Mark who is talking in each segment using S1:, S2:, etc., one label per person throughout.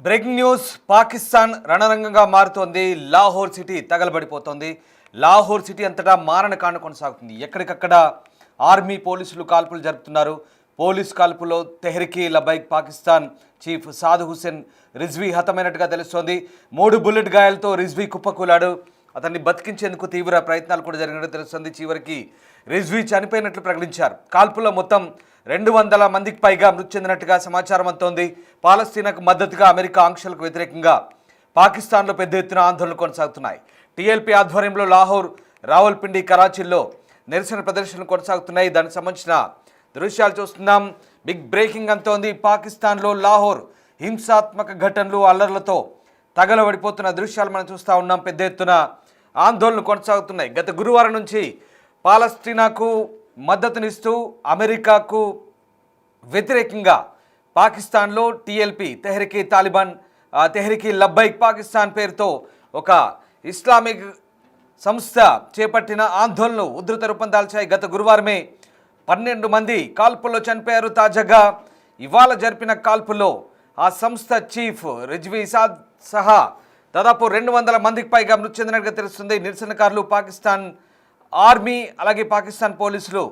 S1: Breaking news. Pakistan రణరంగంగా మారుతోంది. Lahore city తగలబడిపోతోంది. Lahore city అంతటా మారణకాండ కొనసాగుతుంది. ఎక్కడికక్కడ ఆర్మీ పోలీసులు కాల్పులు జరుపుతున్నారు. పోలీస్ కాల్పులో తెహ్రీకే లబ్బైక్ పాకిస్తాన్ చీఫ్ సాద్ హుసేన్ రిజ్వీ హతమైనట్టుగా తెలుస్తోంది. 3 బుల్లెట్ గాయాలతో రిజ్వీ కుప్పకూలాడు. అతన్ని బతికించేందుకు తీవ్ర ప్రయత్నాలు కూడా జరిగినట్టు తెలుస్తోంది. చివరికి రిజ్వీ చనిపోయినట్లు ప్రకటించారు. కాల్పుల్లో మొత్తం 200 మందికి పైగా మృతి చెందినట్టుగా సమాచారం అందుతోంది. పాలస్తీనాకు మద్దతుగా అమెరికా ఆంక్షలకు వ్యతిరేకంగా పాకిస్తాన్లో పెద్ద ఎత్తున ఆందోళనలు కొనసాగుతున్నాయి. టీఎల్పీ ఆధ్వర్యంలో లాహోర్, రావల్పిండి, కరాచీల్లో నిరసన ప్రదర్శనలు కొనసాగుతున్నాయి. దానికి సంబంధించిన దృశ్యాలు చూస్తున్నాం. బిగ్ బ్రేకింగ్ అంతోంది. పాకిస్తాన్లో లాహోర్ హింసాత్మక ఘటనలు, అల్లర్లతో తగలబడిపోతున్న దృశ్యాలు మనం చూస్తూ ఉన్నాం. పెద్ద ఎత్తున ఆందోళనలు కొనసాగుతున్నాయి. గత గురువారం నుంచి పాలస్తీనాకు మద్దతునిస్తూ అమెరికాకు వ్యతిరేకంగా పాకిస్తాన్లో టీఎల్పీ తెహ్రీకే లబ్బైక్ పాకిస్తాన్ పేరుతో ఒక ఇస్లామిక్ సంస్థ చేపట్టిన ఆందోళనలు ఉధృత రూపం దాల్చాయి. గత గురువారమే 12 మంది కాల్పుల్లో చనిపోయారు. తాజాగా ఇవాళ జరిపిన కాల్పుల్లో ఆ సంస్థ చీఫ్ రిజ్వీ సాద్ సహా దాదాపు 200 మందికి పైగా మృతి చెందినట్టుగా తెలుస్తుంది. నిరసనకారులు, పాకిస్తాన్ ఆర్మీ, అలాగే పాకిస్తాన్ పోలీసులు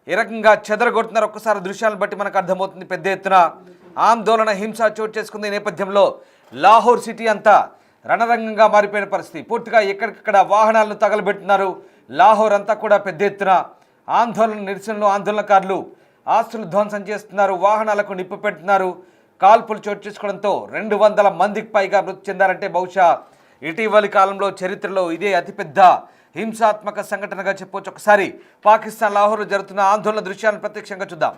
S1: ఏ రకంగా చెదరగొడుతున్నారు ఒక్కసారి దృశ్యాలను బట్టి మనకు అర్థమవుతుంది. పెద్ద ఎత్తున ఆందోళన, హింస చోటు చేసుకుంది. ఈ నేపథ్యంలో లాహోర్ సిటీ అంతా రణరంగంగా మారిపోయిన పరిస్థితి. పూర్తిగా ఎక్కడికక్కడ వాహనాలను తగలబెడుతున్నారు. లాహోర్ అంతా కూడా పెద్ద ఎత్తున ఆందోళన, నిరసనలు, ఆందోళనకారులు ఆస్తులు ధ్వంసం చేస్తున్నారు, వాహనాలకు నిప్పు పెడుతున్నారు. కాల్పులు చోటు చేసుకోవడంతో 200 మందికి పైగా మృతి చెందారంటే బహుశా ఇటీవలి కాలంలో చరిత్రలో ఇదే అతిపెద్ద హింసాత్మక సంఘటనగా చెప్పవచ్చు. ఒకసారి పాకిస్తాన్ లాహోర్లో జరుగుతున్న ఆందోళన దృశ్యాలను ప్రత్యక్షంగా చూద్దాం.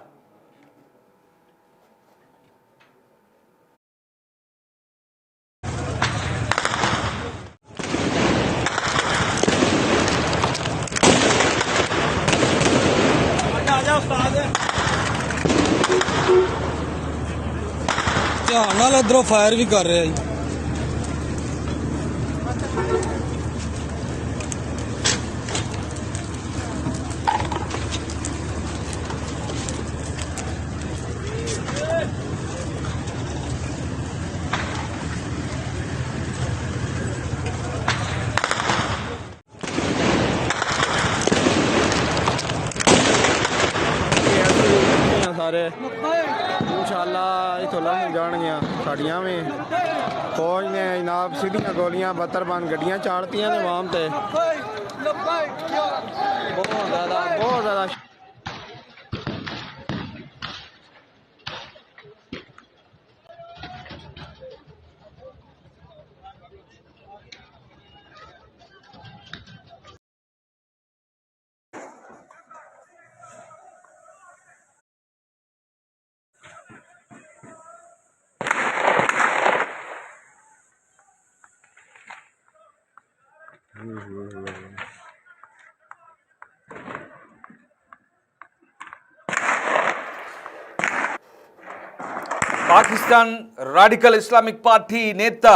S2: ਨਾਲ ਇਧਰੋਂ ਫਾਇਰ ਵੀ ਕਰ ਰਿਹਾ ਜੀ। ਸਾਰੇ इंशाअल्लाह इतों लंघ जाएंगे। साड़ियाँ भी फौज ने जनाब सीधियाँ गोलियां 72 गड्डियाँ चाड़तियाँ ने आवाम ते बहुत ज़्यादा
S1: పాకిస్తాన్ రాడికల్ ఇస్లామిక్ పార్టీ నేత,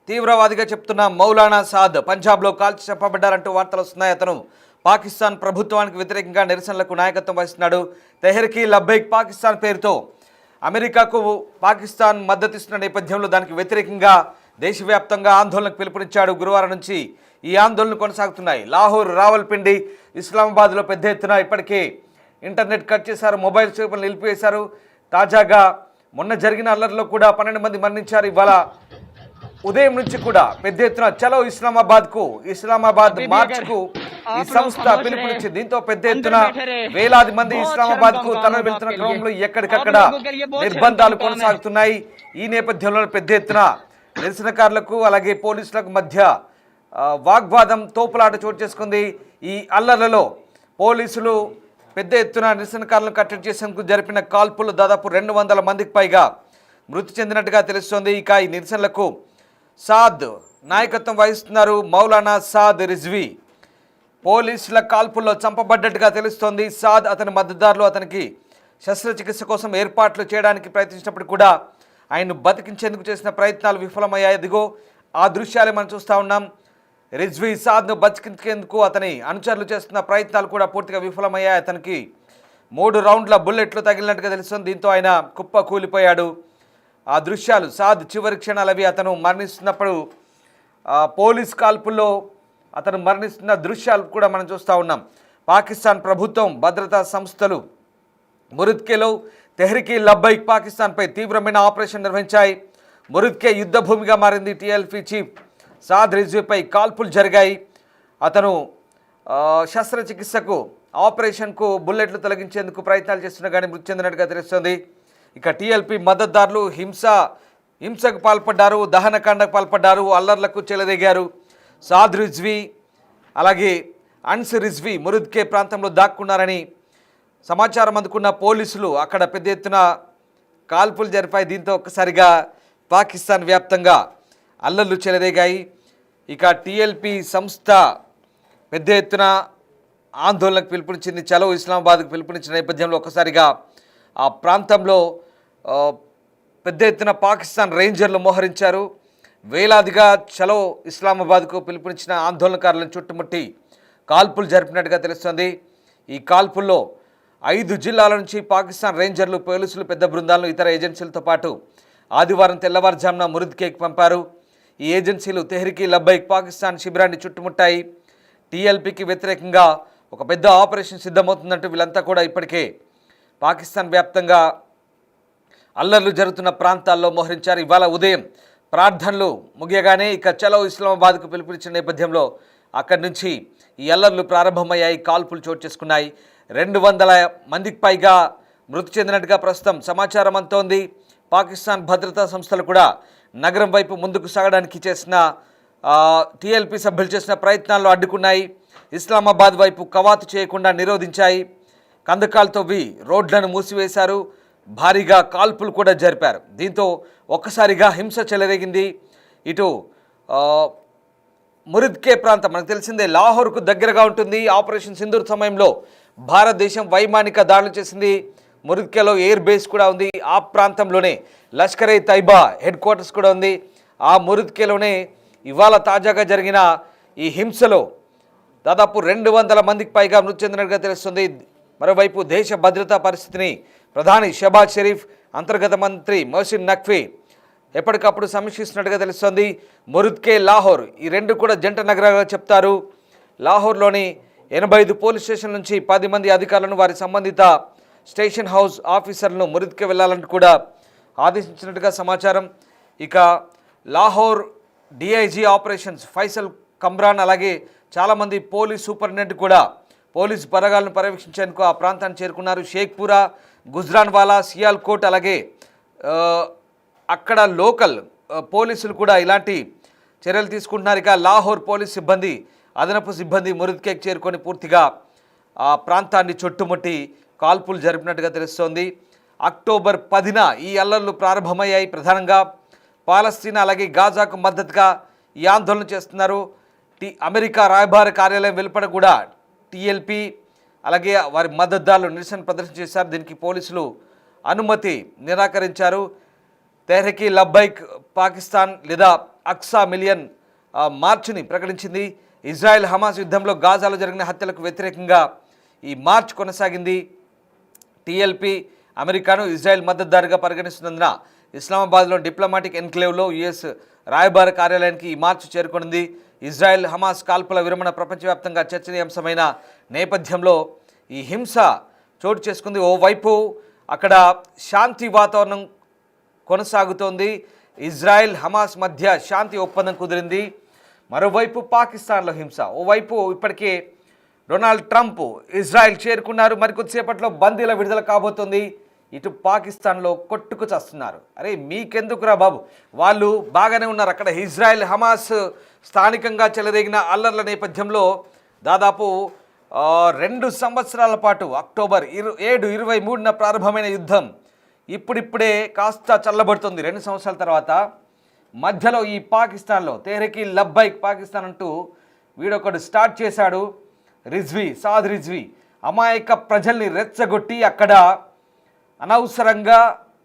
S1: తీవ్రవాదిగా చెప్తున్న మౌలానా సాద్ పంజాబ్లో కాల్చి చంపబడ్డారంటూ వార్తలు వస్తున్నాయి. అతను పాకిస్తాన్ ప్రభుత్వానికి వ్యతిరేకంగా నిరసనలకు నాయకత్వం వహిస్తున్నాడు. తెహ్రీకే లబ్బైక్ పాకిస్తాన్ పేరుతో అమెరికాకు పాకిస్తాన్ మద్దతిస్తున్న నేపథ్యంలో దానికి వ్యతిరేకంగా దేశవ్యాప్తంగా ఆందోళనకు పిలుపునిచ్చాడు. గురువారం నుంచి ఈ ఆందోళనలు కొనసాగుతున్నాయి. లాహోర్, రావల్పిండి, ఇస్లామాబాద్లో పెద్ద ఎత్తున ఇప్పటికే ఇంటర్నెట్ కట్ చేశారు, మొబైల్ సేవలు నిలిపివేశారు. తాజాగా మొన్న జరిగిన అల్లర్లో కూడా 12 మంది మరణించారు. ఇవాళ ఉదయం నుంచి కూడా పెద్ద ఎత్తున చలో ఇస్లామాబాద్ మార్చ్కు ఈ సంస్థ పిలుపునిచ్చింది. దీంతో పెద్ద ఎత్తున వేలాది మంది ఇస్లామాబాద్కు తరలి వెళ్తున్న క్రమంలో ఎక్కడికక్కడ నిర్బంధాలు కొనసాగుతున్నాయి. ఈ నేపథ్యంలో పెద్ద ఎత్తున నిరసనకారులకు అలాగే పోలీసులకు మధ్య వాగ్వాదం, తోపులాట చోటు చేసుకుంది. ఈ అల్లర్లలో పోలీసులు పెద్ద ఎత్తున నిరసనకారులను కట్టడి చేసేందుకు జరిపిన కాల్పులు దాదాపు 200 మందికి పైగా మృతి చెందినట్టుగా తెలుస్తోంది. ఇక ఈ నిరసనలకు సాద్ నాయకత్వం వహిస్తున్నారు. మౌలానా సాద్ రిజ్వీ పోలీసుల కాల్పుల్లో చంపబడ్డట్టుగా తెలుస్తోంది. సాద్, అతని మద్దతుదారులు అతనికి శస్త్రచికిత్స కోసం ఏర్పాట్లు చేయడానికి ప్రయత్నించినప్పుడు కూడా ఆయన్ను బతికించేందుకు చేసిన ప్రయత్నాలు విఫలమయ్యాయి. అదిగో ఆ దృశ్యాలే మనం చూస్తూ ఉన్నాం. రిజ్వీ సాద్ను బతికించేందుకు అతని అనుచరులు చేస్తున్న ప్రయత్నాలు కూడా పూర్తిగా విఫలమయ్యాయి. అతనికి 3 రౌండ్ల బుల్లెట్లు తగిలినట్టుగా తెలుస్తుంది. దీంతో ఆయన కుప్ప కూలిపోయాడు. ఆ దృశ్యాలు సాద్ చివరి క్షణాలు అవి అతను మరణిస్తున్నప్పుడు పోలీస్ కాల్పుల్లో అతను మరణిస్తున్న దృశ్యాలు కూడా మనం చూస్తూ ఉన్నాం. పాకిస్తాన్ ప్రభుత్వం భద్రతా సంస్థలు మురిద్కేలో తెహ్రీక్ లబ్బైక్ పాకిస్తాన్పై తీవ్రమైన ఆపరేషన్ నిర్వహించాయి. మురిద్కే యుద్ధ భూమిగా మారింది. టీఎల్పీ చీఫ్ సాద్ రిజ్వీపై కాల్పులు జరిగాయి. అతను శస్త్రచికిత్సకు ఆపరేషన్కు బుల్లెట్లు తొలగించేందుకు ప్రయత్నాలు చేస్తున్నా కానీ మృతి చెందినట్టుగా తెలుస్తుంది. ఇక టీఎల్పీ మద్దతుదారులు హింసకు పాల్పడ్డారు, దహనకాండకు పాల్పడ్డారు, అల్లర్లకు చెలరేగారు. సాద్ రిజ్వీ అలాగే అన్స్ రిజ్వీ మురిద్కే ప్రాంతంలో దాక్కున్నారని సమాచారం అందుకున్న పోలీసులు అక్కడ పెద్ద ఎత్తున కాల్పులు జరిపాయి. దీంతో ఒక్కసారిగా పాకిస్తాన్ వ్యాప్తంగా అల్లర్లు చెలరేగాయి. ఇక టీఎల్పీ సంస్థ పెద్ద ఎత్తున ఆందోళనకు పిలుపునిచ్చింది. చలో ఇస్లామాబాద్కు పిలుపునిచ్చిన నేపథ్యంలో ఒక్కసారిగా ఆ ప్రాంతంలో పెద్ద ఎత్తున పాకిస్తాన్ రేంజర్లు మోహరించారు. వేలాదిగా చలో ఇస్లామాబాద్కు పిలుపునిచ్చిన ఆందోళనకారులను చుట్టుముట్టి కాల్పులు జరిపినట్టుగా తెలుస్తుంది. ఈ కాల్పుల్లో 5 జిల్లాల నుంచి పాకిస్తాన్ రేంజర్లు, పోలీసులు పెద్ద బృందాలను ఇతర ఏజెన్సీలతో పాటు ఆదివారం తెల్లవారుజామున మురిద్కేకి పంపారు. ఈ ఏజెన్సీలు తెహ్రీక్ లబ్బైక్ పాకిస్తాన్ శిబిరాన్ని చుట్టుముట్టాయి. టీఎల్పీకి వ్యతిరేకంగా ఒక పెద్ద ఆపరేషన్ సిద్ధమవుతుందంటూ వీళ్ళంతా కూడా ఇప్పటికే పాకిస్తాన్ వ్యాప్తంగా అల్లర్లు జరుగుతున్న ప్రాంతాల్లో మోహరించారు. ఇవాళ ఉదయం ప్రార్థనలు ముగియగానే ఇక చలో ఇస్లామాబాద్కు పిలుపునిచ్చిన నేపథ్యంలో అక్కడి నుంచి ఈ అల్లర్లు ప్రారంభమయ్యాయి. కాల్పులు చోటు చేసుకున్నాయి. 200 మందికి పైగా మృతి చెందినట్టుగా ప్రస్తుతం సమాచారం అంతోంది. పాకిస్తాన్ భద్రతా సంస్థలు కూడా నగరం వైపు ముందుకు సాగడానికి చేసిన టీఎల్పీ సభ్యులు చేసిన ప్రయత్నాల్లో అడ్డుకున్నాయి. ఇస్లామాబాద్ వైపు కవాతు చేయకుండా నిరోధించాయి. కందకాలు తవ్వి రోడ్లను మూసివేశారు. భారీగా కాల్పులు కూడా జరిపారు. దీంతో ఒక్కసారిగా హింస చెలరేగింది. ఇటు మురిద్కే ప్రాంతం మనకు తెలిసిందే లాహోర్కు దగ్గరగా ఉంటుంది. ఆపరేషన్ సింధూర్ సమయంలో భారతదేశం వైమానిక దాడులు చేసింది. మురిద్కేలో ఎయిర్ బేస్ కూడా ఉంది. ఆ ప్రాంతంలోనే లష్కర్ ఏ తైబా హెడ్ క్వార్టర్స్ కూడా ఉంది. ఆ మురిద్కేలోనే ఇవాళ తాజాగా జరిగిన ఈ హింసలో దాదాపు 200 మందికి పైగా మృతి చెందినట్టుగా తెలుస్తుంది. మరోవైపు దేశ భద్రతా పరిస్థితిని ప్రధాని షెహబాజ్ షరీఫ్, అంతర్గత మంత్రి మొహసిన్ నఖ్వీ ఎప్పటికప్పుడు సమీక్షిస్తున్నట్టుగా తెలుస్తోంది. మురిద్కే, లాహోర్ ఈ రెండు కూడా జంట నగరాలుగా చెప్తారు. లాహోర్లోని 85 పోలీస్ స్టేషన్ నుంచి 10 మంది అధికారులను వారి సంబంధిత స్టేషన్ హౌస్ ఆఫీసర్లను మురిద్కే వెళ్లాలని కూడా ఆదేశించినట్టుగా సమాచారం. ఇక లాహోర్ డిఐజీ ఆపరేషన్స్ ఫైసల్ కమ్రాన్ అలాగే చాలామంది పోలీస్ సూపరింటెండెంట్ కూడా పోలీస్ బలగాలను పర్యవేక్షించేందుకు ఆ ప్రాంతాన్ని చేరుకున్నారు. షేక్పురా, గుజ్రాన్వాలా, సియాల్కోట్ అలాగే అక్కడ లోకల్ పోలీసులు కూడా ఇలాంటి చర్యలు తీసుకుంటున్నారు. ఇక లాహోర్ పోలీస్ సిబ్బంది, అదనపు సిబ్బంది మురిద్కేకి చేరుకొని పూర్తిగా ఆ ప్రాంతాన్ని చుట్టుముట్టి కాల్పులు జరిపినట్టుగా తెలుస్తోంది. అక్టోబర్ 10న ఈ అల్లర్లు ప్రారంభమయ్యాయి. ప్రధానంగా పాలస్తీనా అలాగే గాజాకు మద్దతుగా ఈ ఆందోళన చేస్తున్నారు. అమెరికా రాయబార కార్యాలయం వెలుపడ కూడా టీఎల్పీ అలాగే వారి మద్దతుదారులు నిరసన ప్రదర్శన చేశారు. దీనికి పోలీసులు అనుమతి నిరాకరించారు. తెహ్రీక్ లబ్బైక్ పాకిస్తాన్ లేదా అక్సా మిలియన్ మార్చ్ని ప్రకటించింది. ఇజ్రాయెల్ హమాస్ యుద్ధంలో గాజాలో జరిగిన హత్యలకు వ్యతిరేకంగా ఈ మార్చ్ కొనసాగింది. టీఎల్పీ అమెరికాను ఇజ్రాయెల్ మద్దతుదారుగా పరిగణిస్తున్నందున ఇస్లామాబాద్లో డిప్లొమాటిక్ ఎన్క్లేవ్లో యుఎస్ రాయబార కార్యాలయానికి ఈ మార్చి చేరుకునింది. ఇజ్రాయెల్ హమాస్ కాల్పుల విరమణ ప్రపంచవ్యాప్తంగా చర్చనీయాంశమైన నేపథ్యంలో ఈ హింస చోటు చేసుకుంది. ఓవైపు అక్కడ శాంతి వాతావరణం కొనసాగుతోంది. ఇజ్రాయెల్ హమాస్ మధ్య శాంతి ఒప్పందం కుదిరింది. మరోవైపు పాకిస్తాన్లో హింస. ఓవైపు ఇప్పటికే డొనాల్డ్ ట్రంప్ ఇజ్రాయెల్ చేరుకున్నారు. మరికొద్దిసేపట్లో బందీల విడుదల కాబోతుంది. ఇటు పాకిస్తాన్లో కొట్టుకు చస్తున్నారు. అరే మీకెందుకురా బాబు, వాళ్ళు బాగానే ఉన్నారు. అక్కడ ఇజ్రాయెల్ హమాస్ స్థానికంగా చెలరేగిన అల్లర్ల నేపథ్యంలో దాదాపు 2 సంవత్సరాల పాటు అక్టోబర్ 7, 23న ప్రారంభమైన యుద్ధం ఇప్పుడిప్పుడే కాస్త చల్లబడుతుంది. 2 సంవత్సరాల తర్వాత మధ్యలో ఈ పాకిస్తాన్లో తెహ్రీక్ లబ్బైక్ పాకిస్తాన్ అంటూ వీడొకడు స్టార్ట్ చేశాడు. సాద్ రిజ్వీ అమాయక ప్రజల్ని రెచ్చగొట్టి అక్కడ అనవసరంగా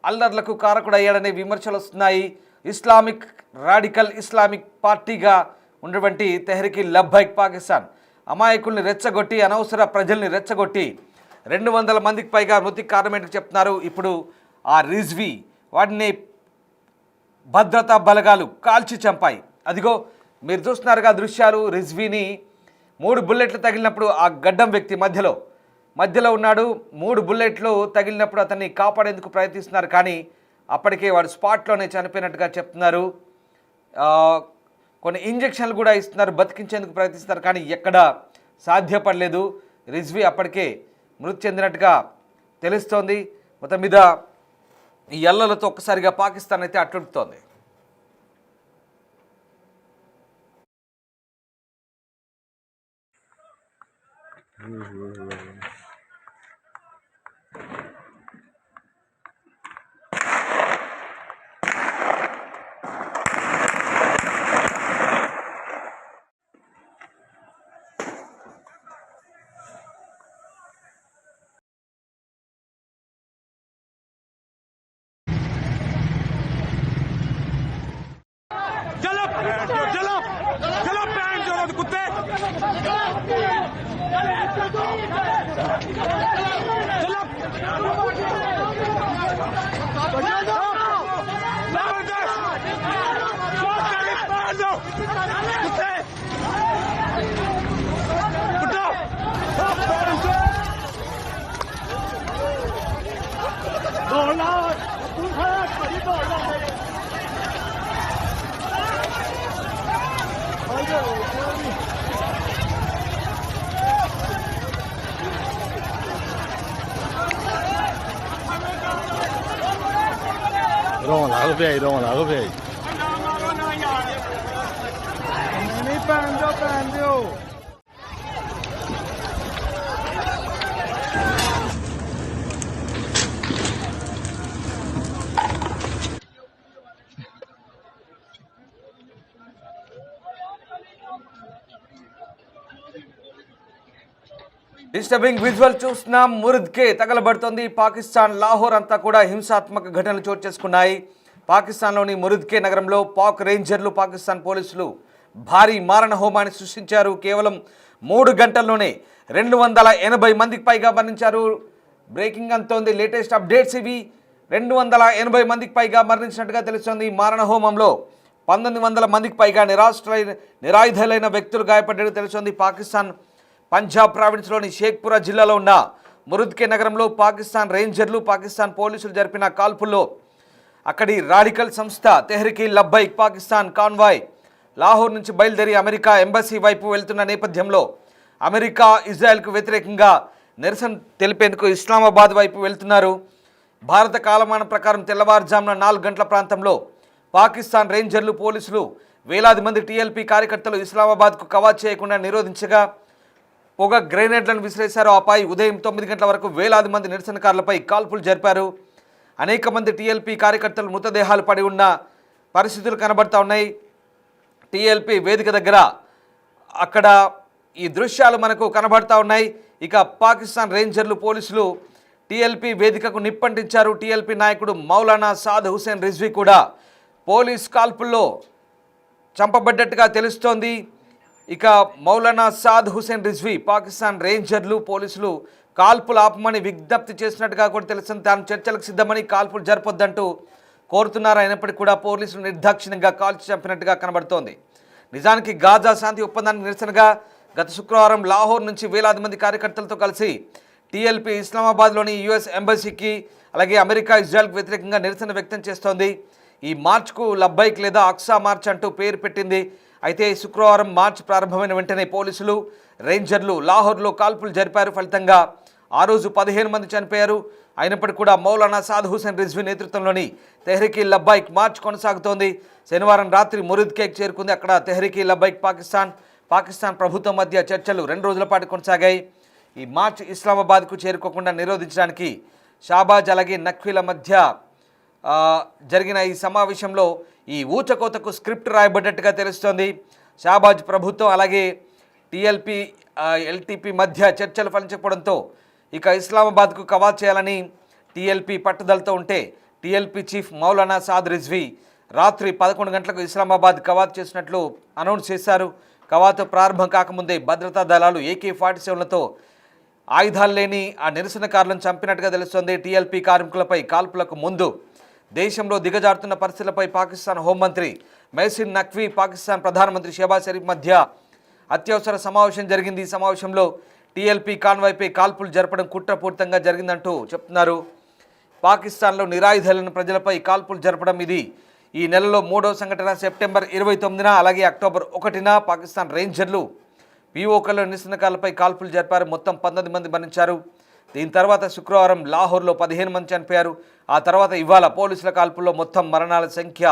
S1: అల్లర్లకు కారకుడయ్యాడనే విమర్శలు వస్తున్నాయి. రాడికల్ ఇస్లామిక్ పార్టీగా ఉన్నటువంటి తెహ్రీక్ లబ్బైక్ పాకిస్తాన్ అమాయకుల్ని రెచ్చగొట్టి అనవసర ప్రజల్ని రెచ్చగొట్టి 200 మందికి పైగా మృతికి కారణమేంటో చెప్తున్నారు. ఇప్పుడు ఆ రిజ్వీ వాడిని భద్రతా బలగాలు కాల్చి చంపాయి. అదిగో మీరు చూస్తున్నారుగా దృశ్యాలు. రిజ్వీని 3 బుల్లెట్లు తగిలినప్పుడు ఆ గడ్డం వ్యక్తి మధ్యలో ఉన్నాడు. 3 బుల్లెట్లు తగిలినప్పుడు అతన్ని కాపాడేందుకు ప్రయత్నిస్తున్నారు, కానీ అప్పటికే వాడు స్పాట్లోనే చనిపోయినట్టుగా చెప్తున్నారు. కొన్ని ఇంజెక్షన్లు కూడా ఇస్తున్నారు, బతికించేందుకు ప్రయత్నిస్తున్నారు, కానీ ఎక్కడ సాధ్యపడలేదు. రిజ్వీ అప్పటికే మృతి చెందినట్టుగా తెలుస్తోంది. మొత్తం మీద ఈ ఎల్లలతో ఒక్కసారిగా పాకిస్తాన్ అయితే అట్టుడుతోంది.
S3: चलो चलो चलो पैंट चलो कुत्ते
S2: ਰੋਣ ਲੱਗ ਪਿਆ
S3: नहीं पहन दो
S1: డిస్టర్బింగ్ విజువల్ చూస్తున్నాం. మురుద్కే తగలబడుతోంది. పాకిస్తాన్ లాహోర్ అంతా కూడా హింసాత్మక ఘటనలు చోటు చేసుకున్నాయి. పాకిస్తాన్లోని మురుద్కే నగరంలో పాక్ రేంజర్లు, పాకిస్తాన్ పోలీసులు భారీ మారణ హోమాన్ని సృష్టించారు. కేవలం 3 గంటల్లోనే 280 మందికి పైగా మరణించారు. బ్రేకింగ్ అంతోంది, లేటెస్ట్ అప్డేట్స్ ఇవి. 280 మందికి పైగా మరణించినట్టుగా తెలుస్తోంది. మారణ హోమంలో 1900 మందికి పైగా నిరాయుధులైన వ్యక్తులు గాయపడ్డట్టు తెలుస్తోంది. పాకిస్తాన్ పంజాబ్ ప్రావిన్స్లోని షేక్పురా జిల్లాలో ఉన్న మురుద్కే నగరంలో పాకిస్తాన్ రేంజర్లు, పాకిస్తాన్ పోలీసులు జరిపిన కాల్పుల్లో అక్కడి రాడికల్ సంస్థ తెహ్రీకే లబ్బైక్ పాకిస్తాన్ కాన్వాయ్ లాహోర్ నుంచి బయలుదేరి అమెరికా ఎంబసీ వైపు వెళ్తున్న నేపథ్యంలో అమెరికా ఇజ్రాయెల్కు వ్యతిరేకంగా నిరసన తెలిపేందుకు ఇస్లామాబాద్ వైపు వెళ్తున్నారు. భారత కాలమానం ప్రకారం తెల్లవారుజామున 4 గంటల ప్రాంతంలో పాకిస్తాన్ రేంజర్లు, పోలీసులు వేలాది మంది టీఎల్పీ కార్యకర్తలు ఇస్లామాబాద్కు కవాత్ చేయకుండా నిరోధించగా పొగ గ్రెనేడ్లను విసిరేశారు. ఆపై ఉదయం 9 గంటల వరకు వేలాది మంది నిరసనకారులపై కాల్పులు జరిపారు. అనేక మంది టీఎల్పీ కార్యకర్తలు మృతదేహాలు పడి ఉన్న పరిస్థితులు కనబడతా ఉన్నాయి. టీఎల్పీ వేదిక దగ్గర అక్కడ ఈ దృశ్యాలు మనకు కనబడతా ఉన్నాయి. ఇక పాకిస్తాన్ రేంజర్లు, పోలీసులు టీఎల్పీ వేదికకు నిప్పంటించారు. టీఎల్పీ నాయకుడు మౌలానా సాద్ హుసేన్ రిజ్వీ కూడా పోలీస్ కాల్పుల్లో చంపబడ్డట్టుగా తెలుస్తోంది. ఇక మౌలానా సాద్ హుసేన్ రిజ్వీ పాకిస్తాన్ రేంజర్లు, పోలీసులు కాల్పులు ఆపమని విజ్ఞప్తి చేసినట్టుగా కూడా తెలుస్తుంది. తాను చర్చలకు సిద్ధమని కాల్పులు జరపొద్దంటూ కోరుతున్నారు. అయినప్పటికీ కూడా పోలీసులు నిర్దాక్షిణ్యంగా కాల్చి చంపినట్టుగా కనబడుతోంది. నిజానికి గాజా శాంతి ఒప్పందానికి నిరసనగా గత శుక్రవారం లాహోర్ నుంచి వేలాది మంది కార్యకర్తలతో కలిసి టీఎల్పీ ఇస్లామాబాద్లోని యుఎస్ ఎంబసీకి, అలాగే అమెరికా ఇజ్రాయెల్కు వ్యతిరేకంగా నిరసన వ్యక్తం చేస్తోంది. ఈ మార్చ్కు లబ్బైక్ లేదా అక్సా మార్చ్ అంటూ పేరు పెట్టింది. అయితే శుక్రవారం మార్చ్ ప్రారంభమైన వెంటనే పోలీసులు, రేంజర్లు లాహోర్లో కాల్పులు జరిపారు. ఫలితంగా ఆ రోజు 15 మంది చనిపోయారు. అయినప్పటికీ కూడా మౌలానా సాద్ హుసేన్ రిజ్వీ నేతృత్వంలోని తెహ్రీకే లబ్బైక్ మార్చ్ కొనసాగుతోంది. శనివారం రాత్రి మురుద్కేకి చేరుకుంది. అక్కడ తెహ్రీకే లబ్బైక్ పాకిస్తాన్ ప్రభుత్వం మధ్య చర్చలు 2 రోజుల పాటు కొనసాగాయి. ఈ మార్చ్ ఇస్లామాబాద్కు చేరుకోకుండా నిరోధించడానికి షాబాజ్ అలాగే నఖ్వీల మధ్య జరిగిన ఈ సమావేశంలో ఈ ఊచకోతకు స్క్రిప్ట్ రాయబడ్డట్టుగా తెలుస్తోంది. షాబాజ్ ప్రభుత్వం అలాగే టీఎల్పీ ఎల్టీపీ మధ్య చర్చలు ఫలించకపోవడంతో ఇక ఇస్లామాబాద్కు కవాత్ చేయాలని టీఎల్పీ పట్టుదలతో ఉంటే టీఎల్పీ చీఫ్ మౌలానా సాద్ రిజ్వీ రాత్రి 11 గంటలకు ఇస్లామాబాద్ కవాత్ చేసినట్లు అనౌన్స్ చేశారు. కవాతు ప్రారంభం కాకముందే భద్రతా దళాలు AK-47లతో ఆయుధాలు లేని ఆ నిరసనకారులను చంపినట్టుగా తెలుస్తోంది. టీఎల్పీ కార్మికులపై కాల్పులకు ముందు దేశంలో దిగజారుతున్న పరిస్థితులపై పాకిస్తాన్ హోంమంత్రి మెహసిన్ నఖ్వీ, పాకిస్తాన్ ప్రధానమంత్రి షెహబాజ్ షరీఫ్ మధ్య అత్యవసర సమావేశం జరిగింది. ఈ సమావేశంలో టీఎల్పీ కాన్వాయ్పై కాల్పులు జరపడం కుట్రపూరితంగా జరిగిందంటూ చెప్తున్నారు. పాకిస్తాన్లో నిరాయుధాలైన ప్రజలపై కాల్పులు జరపడం ఇది ఈ నెలలో 3వ సంఘటన. సెప్టెంబర్ 29న అలాగే అక్టోబర్ 1న పాకిస్తాన్ రేంజర్లు పీఓకలో నిరసనకారులపై కాల్పులు జరిపారు. మొత్తం 19 మంది మరణించారు. దీని తర్వాత శుక్రవారం లాహోర్లో 15 మంది చనిపోయారు. ఆ తర్వాత ఇవాళ పోలీసుల కాల్పుల్లో మొత్తం మరణాల సంఖ్య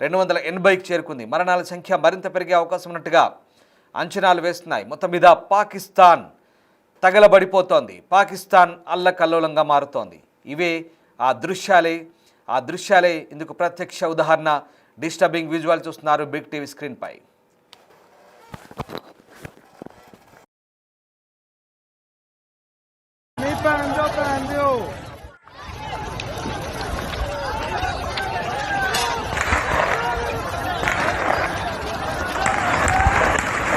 S1: 280కి చేరుకుంది. మరణాల సంఖ్య మరింత పెరిగే అవకాశం ఉన్నట్టుగా అంచనాలు వేస్తున్నాయి. మొత్తం మీద పాకిస్తాన్ తగలబడిపోతోంది. పాకిస్తాన్ అల్లకల్లోలంగా మారుతోంది. ఇవే ఆ దృశ్యాలే ఇందుకు ప్రత్యక్ష ఉదాహరణ. డిస్టర్బింగ్ విజువల్ చూస్తున్నారు బిగ్ టీవీ స్క్రీన్పై.